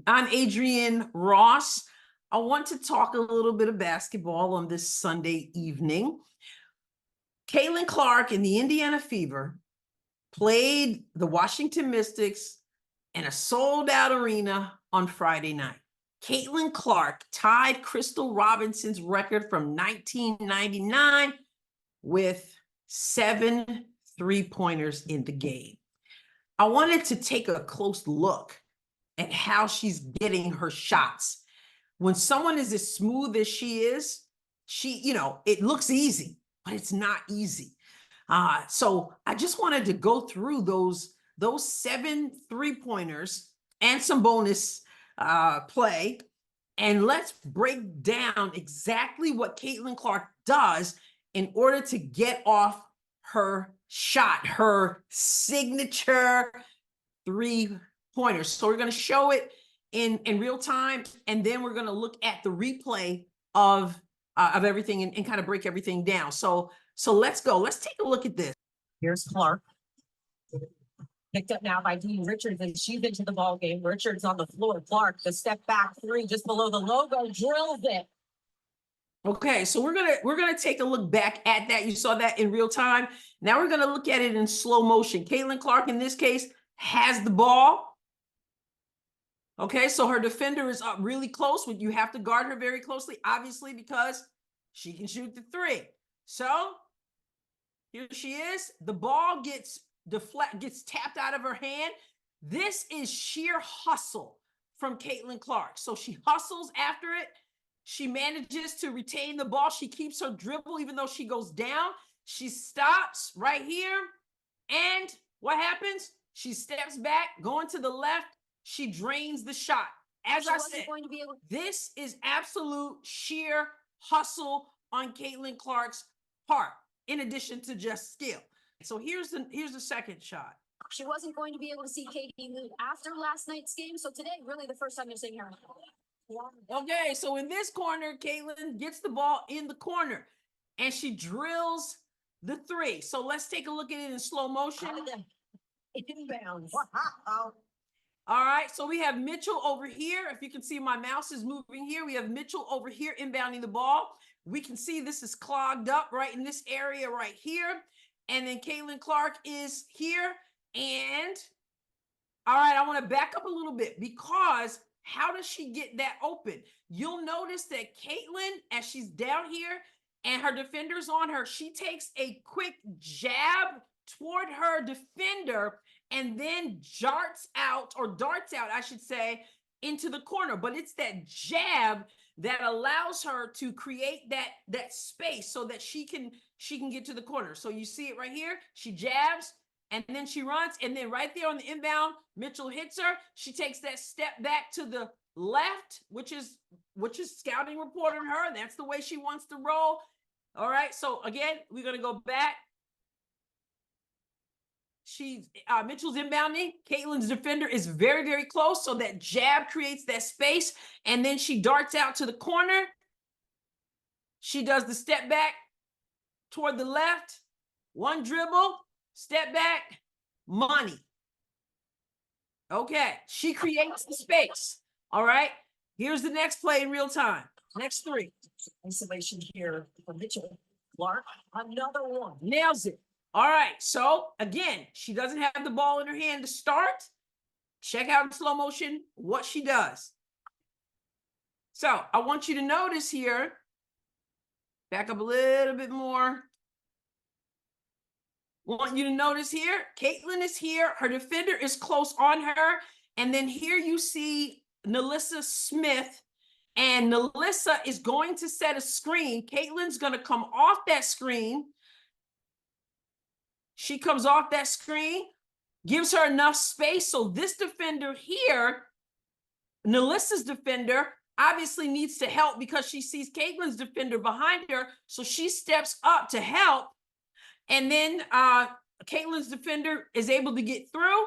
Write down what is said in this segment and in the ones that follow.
I'm Adrienne Ross. I want to talk a little bit of basketball on this Sunday evening. Caitlin Clark and the Indiana Fever played the Washington Mystics in a sold-out arena on Friday night. Caitlin Clark tied Crystal Robinson's record from 1999 with 7 three-pointers in the game. I wanted to take a close look at how she's getting her shots. When someone is as smooth as she is, it looks easy, but it's not easy. So I just wanted to go through those 7 three-pointers and some bonus play, and let's break down exactly what Caitlin Clark does in order to get off her shot, her signature three-pointers. So we're going to show it in real time, and then we're going to look at the replay of everything and kind of break everything down. So let's go. Let's take a look at this. Here's Clark. Picked up now by Dean Richards, and she's into the ball game. Richards on the floor. Clark, the step back three just below the logo, drills it. Okay, so we're gonna take a look back at that. You saw that in real time. Now we're gonna look at it in slow motion. Caitlin Clark, in this case, has the ball. Okay, so her defender is up really close. You have to guard her very closely, obviously, because she can shoot the three. So here she is. The ball gets tapped out of her hand. This is sheer hustle from Caitlin Clark. So she hustles after it. She manages to retain the ball. She keeps her dribble even though she goes down. She stops right here. And what happens? She steps back, going to the left. She drains the shot. As I said, this is absolute sheer hustle on Caitlin Clark's part, in addition to just skill. So here's the second shot. She wasn't going to be able to see Katie move after last night's game. So today, really the first time you're seeing her. Okay, so in this corner, Caitlin gets the ball in the corner and she drills the three. So let's take a look at it in slow motion. Inbounds. All right, so we have Mitchell over here. If you can see, my mouse is moving here. We have Mitchell over here inbounding the ball. We can see this is clogged up right in this area right here. And then Caitlin Clark is here. And all right, I want to back up a little bit, because how does she get that open? You'll notice that Caitlin, as she's down here and her defender's on her, she takes a quick jab toward her defender and then darts out, I should say, into the corner. But it's that jab that allows her to create that space so that she can get to the corner. So you see it right here. She jabs and then she runs, and then right there on the inbound, Mitchell hits her. She takes that step back to the left, which is scouting report on her. That's the way she wants to roll. All right. So again, we're gonna go back. Mitchell's inbounding. Caitlin's defender is very, very close. So that jab creates that space. And then she darts out to the corner. She does the step back toward the left. One dribble, step back, money. Okay, she creates the space. All right, here's the next play in real time. Next three. Isolation here for Mitchell. Clark, another one. Nails it. All right, so again, she doesn't have the ball in her hand to start. Check out in slow motion what she does. So I want you to notice here, back up a little bit more. Want you to notice here, Caitlin is here. Her defender is close on her. And then here you see Nalissa Smith. And Nalissa is going to set a screen. Caitlin's going to come off that screen. She comes off that screen, gives her enough space. So this defender here, Nalissa's defender, obviously needs to help because she sees Caitlin's defender behind her. So she steps up to help. And then Caitlin's defender is able to get through.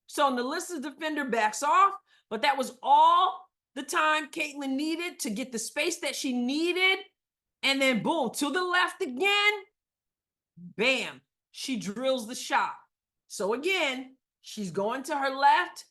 So Nalissa's defender backs off. But that was all the time Caitlin needed to get the space that she needed. And then boom, to the left again. Bam. She drills the shot. So again, she's going to her left.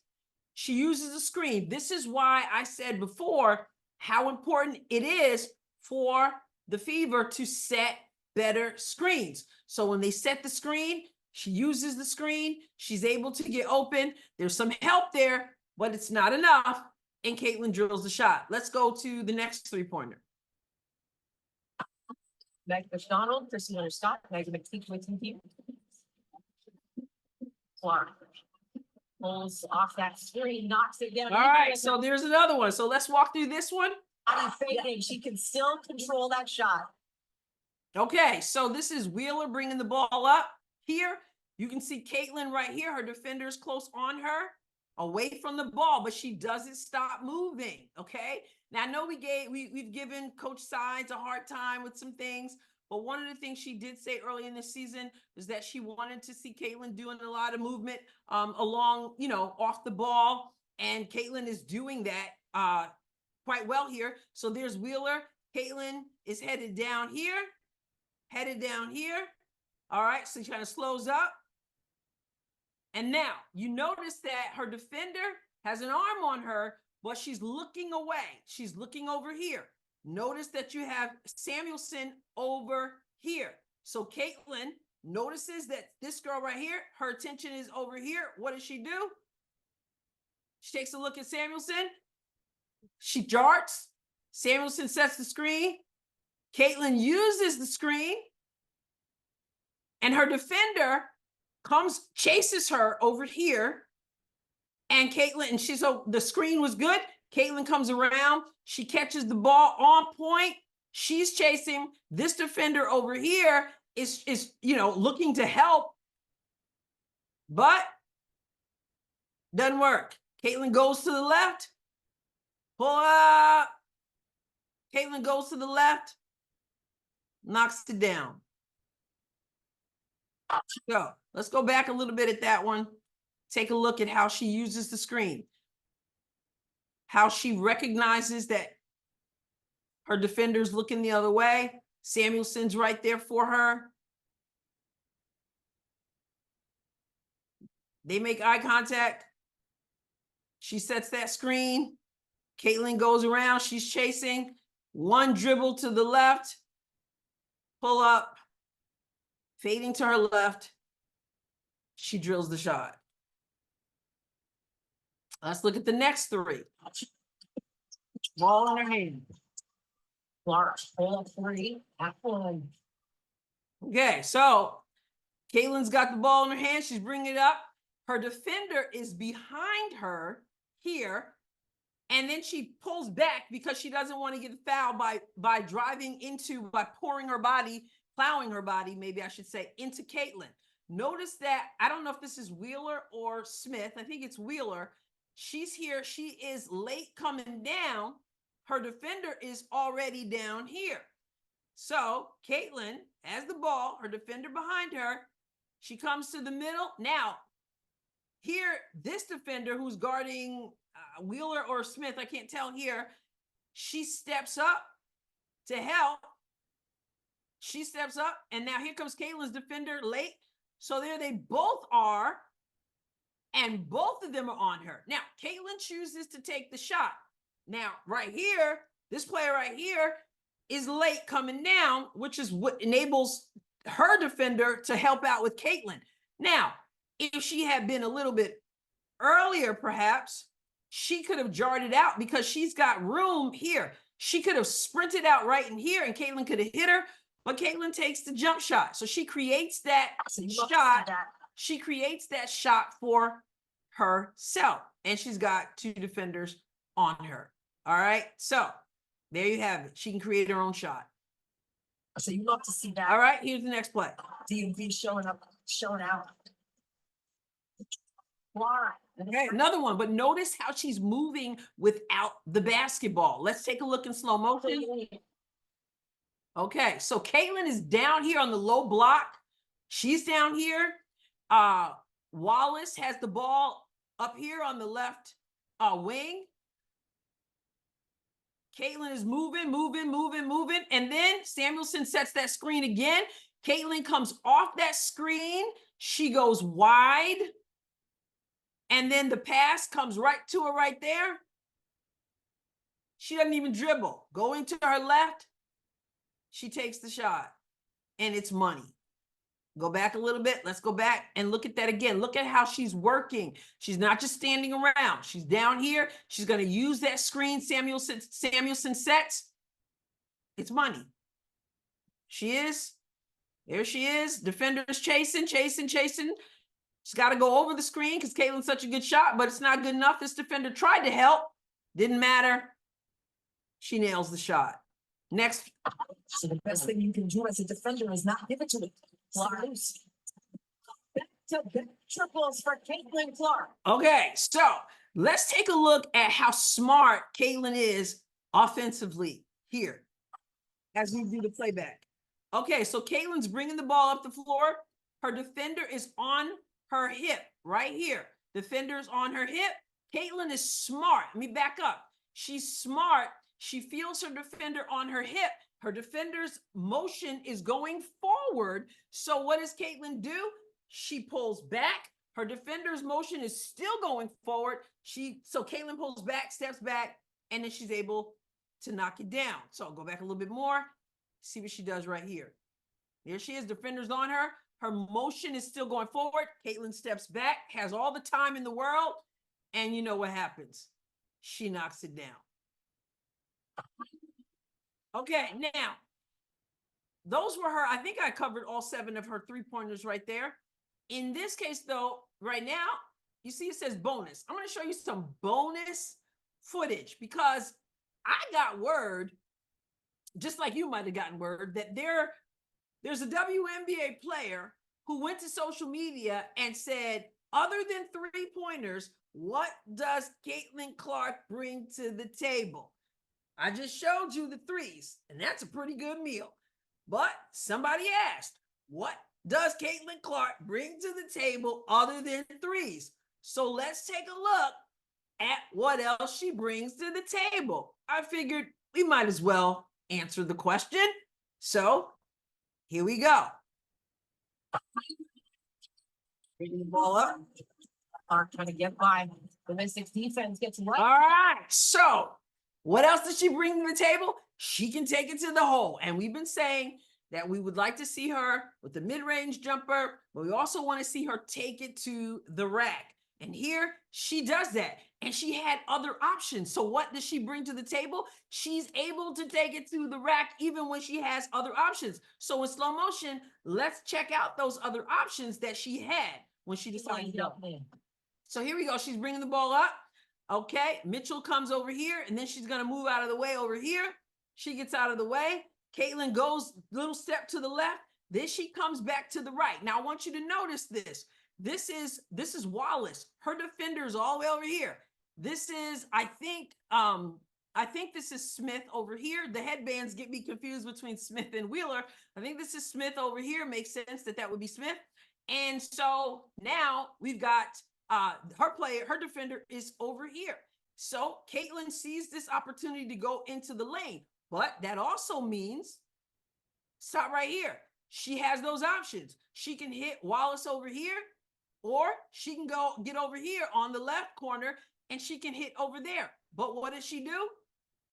She uses a screen. This is why I said before how important it is for the Fever to set better screens. So when they set the screen, she uses the screen. She's able to get open. There's some help there, but it's not enough. And Caitlin drills the shot. Let's go to the next three-pointer. Meg McDonald, Christina Scott, Megan McTeague. Clark pulls off that screen, knocks it down. All right, so there's another one. So let's walk through this one. Body fading. She can still control that shot. Okay, so this is Wheeler bringing the ball up here. You can see Caitlin right here. Her defender's close on her, away from the ball, but she doesn't stop moving, okay? Now, I know we've given Coach Sides a hard time with some things, but one of the things she did say early in the season is that she wanted to see Caitlin doing a lot of movement along, off the ball, and Caitlin is doing that quite well here. So there's Wheeler. Caitlin is headed down here. All right, so she kind of slows up. And now you notice that her defender has an arm on her, but she's looking away. She's looking over here. Notice that you have Samuelson over here. So Caitlin notices that this girl right here, her attention is over here. What does she do? She takes a look at Samuelson. She darts. Samuelson sets the screen. Caitlin uses the screen. And her defender chases her over here. And Caitlin, so the screen was good. Caitlin comes around. She catches the ball on point. She's chasing. This defender over here is looking to help, but doesn't work. Caitlin goes to the left. Pull up. Caitlin goes to the left. Knocks it down. So let's go back a little bit at that one. Take a look at how she uses the screen. How she recognizes that her defender's looking the other way. Samuelson's right there for her. They make eye contact. She sets that screen. Caitlin goes around. She's chasing. One dribble to the left. Pull up. Fading to her left. She drills the shot. Let's look at the next three. Ball in her hand. Clark, all three at home. Okay, so Caitlin's got the ball in her hand. She's bringing it up. Her defender is behind her here. And then she pulls back because she doesn't want to get fouled by pouring her body, plowing her body, maybe I should say, into Caitlin. Notice that, I don't know if this is Wheeler or Smith. I think it's Wheeler. She's here. She is late coming down. Her defender is already down here. So Caitlin has the ball, her defender behind her. She comes to the middle. Now, here, this defender who's guarding Wheeler or Smith, I can't tell here, she steps up to help. She steps up, and now here comes Caitlin's defender late. So there they both are, and both of them are on her. Now, Caitlin chooses to take the shot. Now, right here, this player right here is late coming down, which is what enables her defender to help out with Caitlin. Now, if she had been a little bit earlier, perhaps, she could have jarred it out because she's got room here. She could have sprinted out right in here, and Caitlin could have hit her, but Caitlin takes the jump shot. So she creates that shot. She creates that shot for herself, and she's got two defenders on her. All right, so there you have it. She can create her own shot. So you love to see that. All right, here's the next play. DMV showing out. Wow. Okay, another one, but notice how she's moving without the basketball. Let's take a look in slow motion. Okay, so Caitlin is down here on the low block. She's down here. Wallace has the ball up here on the left wing. Caitlin is moving. And then Samuelson sets that screen again. Caitlin comes off that screen. She goes wide. and then the pass comes right to her right there. She doesn't even dribble. Going to her left, she takes the shot, and it's money. Go back a little bit. Let's go back and look at that again. Look at how she's working. She's not just standing around. She's down here. She's going to use that screen Samuelson sets. It's money. She is. There she is. Defender's chasing. She's got to go over the screen because Caitlin's such a good shot, but it's not good enough. This defender tried to help. Didn't matter. She nails the shot. Next. So the best thing you can do as a defender is not give it to the Clark. Back-to-back triples for Caitlin Clark. Okay, so let's take a look at how smart Caitlin is offensively here as we do the playback. Okay, so Caitlin's bringing the ball up the floor. Her defender is on her hip right here. Defender's on her hip. Caitlin is smart. Let me back up. She's smart. She feels her defender on her hip. Her defender's motion is going forward. So what does Caitlin do? She pulls back. Her defender's motion is still going forward. So Caitlin pulls back, steps back, and then she's able to knock it down. So I'll go back a little bit more. See what she does right here. There she is. Defender's on her. Her motion is still going forward. Caitlin steps back, has all the time in the world, and you know what happens. She knocks it down. Okay, now, those were her. I think I covered all 7 of her three-pointers right there. In this case, though, right now, you see it says bonus. I'm going to show you some bonus footage because I got word, just like you might have gotten word, that there's a WNBA player who went to social media and said, other than three-pointers, what does Caitlin Clark bring to the table? I just showed you the threes, and that's a pretty good meal. But somebody asked, what does Caitlin Clark bring to the table other than threes? So let's take a look at what else she brings to the table. I figured we might as well answer the question. So here we go. Bringing the ball up. Clark trying to get by. The Mystics defense gets right. All right, so what else does she bring to the table? She can take it to the hole. And we've been saying that we would like to see her with the mid-range jumper, but we also want to see her take it to the rack. And here she does that. And she had other options. So what does she bring to the table? She's able to take it to the rack even when she has other options. So in slow motion, let's check out those other options that she had when she decided to go. So here we go. She's bringing the ball up. Okay, Mitchell comes over here, and then she's going to move out of the way over here. She gets out of the way. Caitlin goes little step to the left. Then she comes back to the right. Now, I want you to notice this. This is Wallace. Her defender is all the way over here. This is, I think this is Smith over here. The headbands get me confused between Smith and Wheeler. I think this is Smith over here. Makes sense that would be Smith. And so now we've got her defender is over here. So Caitlin sees this opportunity to go into the lane, but that also means stop right here. She has those options. She can hit Wallace over here, or she can go get over here on the left corner and she can hit over there. But what does she do?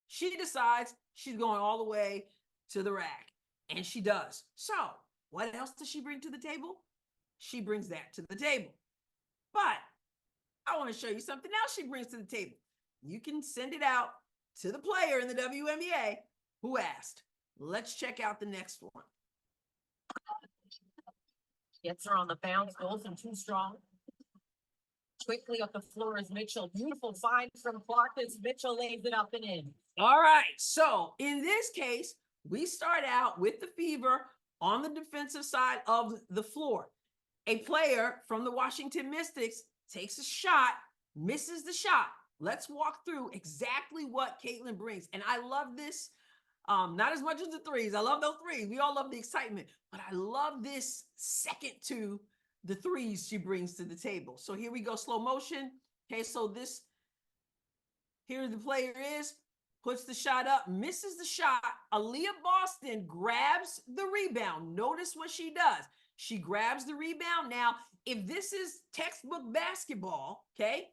She decides she's going all the way to the rack, and she does. So what else does she bring to the table? She brings that to the table. But I want to show you something else she brings to the table. You can send it out to the player in the WNBA who asked. Let's check out the next one. Gets her on the bounce, goes and too strong. Quickly up the floor is Mitchell. Beautiful find from Clark as Mitchell lays it up and in. All right, so in this case, we start out with the Fever on the defensive side of the floor. A player from the Washington Mystics takes a shot, misses the shot. Let's walk through exactly what Caitlin brings. And I love this, not as much as the threes. I love those threes. We all love the excitement, but I love this second to the threes she brings to the table. So here we go, slow motion. Okay, so here the player is, puts the shot up, misses the shot. Aaliyah Boston grabs the rebound. Notice what she does. She grabs the rebound. Now, if this is textbook basketball, okay,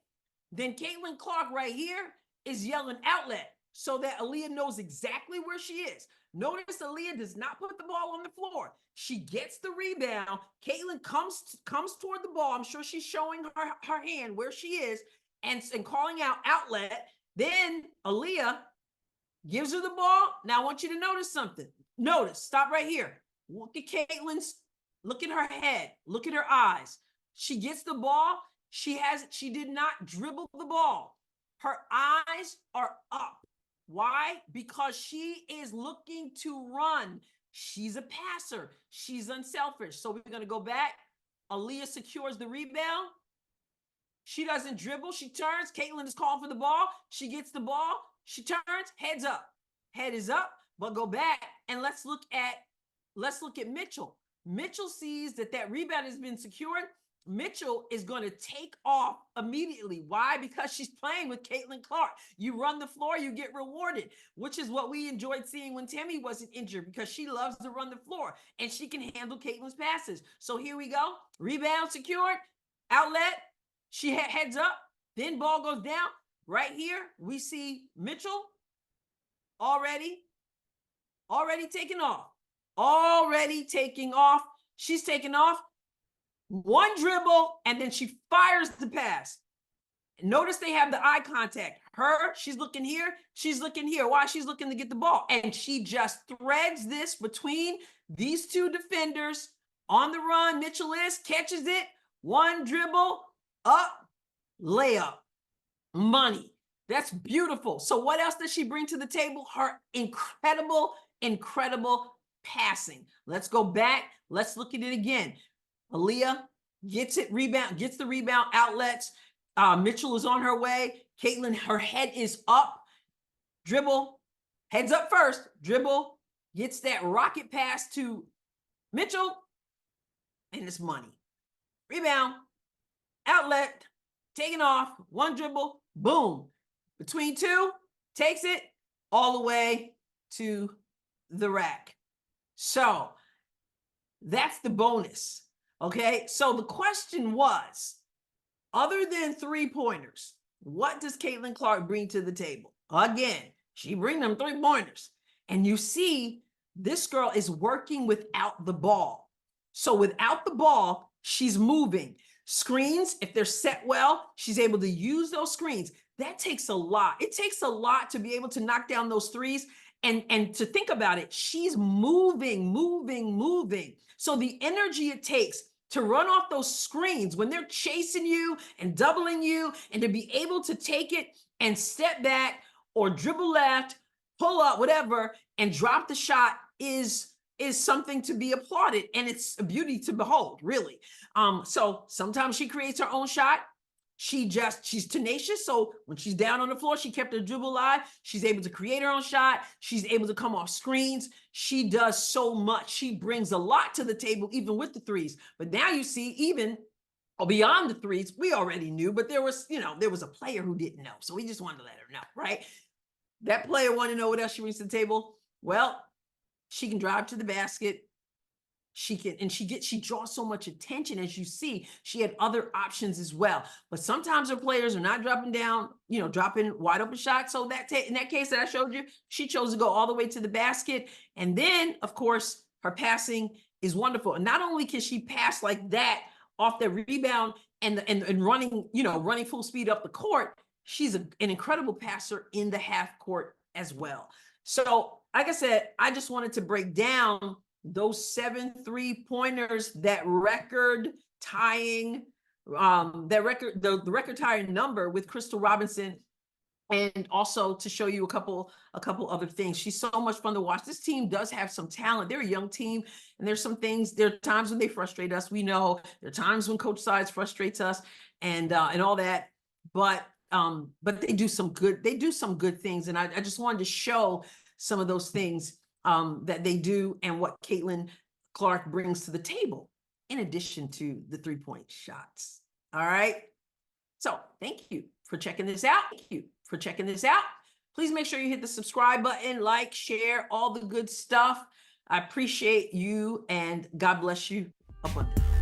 then Caitlin Clark right here is yelling outlet so that Aaliyah knows exactly where she is. Notice Aaliyah does not put the ball on the floor. She gets the rebound. Caitlin comes toward the ball. I'm sure she's showing her hand where she is and calling out outlet. Then Aaliyah gives her the ball. Now I want you to notice something. Notice, stop right here. Look at Caitlin's, look at her head, look at her eyes. She gets the ball. She did not dribble the ball. Her eyes are up. Why? Because she is looking to run. She's a passer. She's unselfish. So we're going to go back. Aaliyah secures the rebound. She doesn't dribble. She turns. Caitlin is calling for the ball. She gets the ball. She turns. Heads up. Head is up. But go back and let's look at Mitchell. Mitchell sees that rebound has been secured. Mitchell is going to take off immediately. Why? Because she's playing with Caitlin Clark. You run the floor, you get rewarded, which is what we enjoyed seeing when Tammy wasn't injured, because she loves to run the floor and she can handle Caitlin's passes. So here we go. Rebound secured. Outlet. She heads up. Then ball goes down. Right here, we see Mitchell already taking off. Already taking off. She's taking off. One dribble, and then she fires the pass. Notice they have the eye contact. She's looking here. She's looking here. Why? She's looking to get the ball. And she just threads this between these two defenders on the run. Mitchell catches it. One dribble, up, layup, money. That's beautiful. So what else does she bring to the table? Her incredible passing. Let's go back. Let's look at it again. Aaliyah gets the rebound, outlets. Mitchell is on her way. Caitlin, her head is up. Dribble, heads up first. Dribble, gets that rocket pass to Mitchell, and it's money. Rebound, outlet, taking off. One dribble, boom. Between two, takes it all the way to the rack. So that's the bonus. Okay, so the question was, other than 3-pointers, what does Caitlin Clark bring to the table? Again, she brings them 3-pointers. And you see, this girl is working without the ball. So without the ball, she's moving. Screens, if they're set well, she's able to use those screens. That takes a lot. It takes a lot to be able to knock down those threes. And to think about it, she's moving. So the energy it takes to run off those screens when they're chasing you and doubling you, and to be able to take it and step back or dribble left, pull up, whatever, and drop the shot is something to be applauded. And it's a beauty to behold, really. So sometimes she creates her own shot. She's tenacious. So when she's down on the floor, she kept her dribble alive. She's able to create her own shot. She's able to come off screens. She does so much. She brings a lot to the table, even with the threes. But now you see, even beyond the threes, we already knew, but there was a player who didn't know. So we just wanted to let her know, right? That player wanted to know what else she brings to the table. Well, she can drive to the basket. She draws so much attention. As you see, she had other options as well. But sometimes her players are not dropping down, dropping wide open shots. So in that case that I showed you, she chose to go all the way to the basket. And then, of course, her passing is wonderful. And not only can she pass like that off the rebound and running full speed up the court, she's an incredible passer in the half court as well. So, like I said, I just wanted to break down those 7 3-pointers, the record tying number with Crystal Robinson, and also to show you a couple other things. She's so much fun to watch. This team does have some talent. They're a young team, and there are times when they frustrate us. We know there are times when Coach Sides frustrates us and all that, but they do some good things, and I just wanted to show some of those things that they do and what Caitlin Clark brings to the table, in addition to the 3-point shots. All right. So thank you for checking this out. Please make sure you hit the subscribe button, like, share, all the good stuff. I appreciate you, and God bless you. abundantly.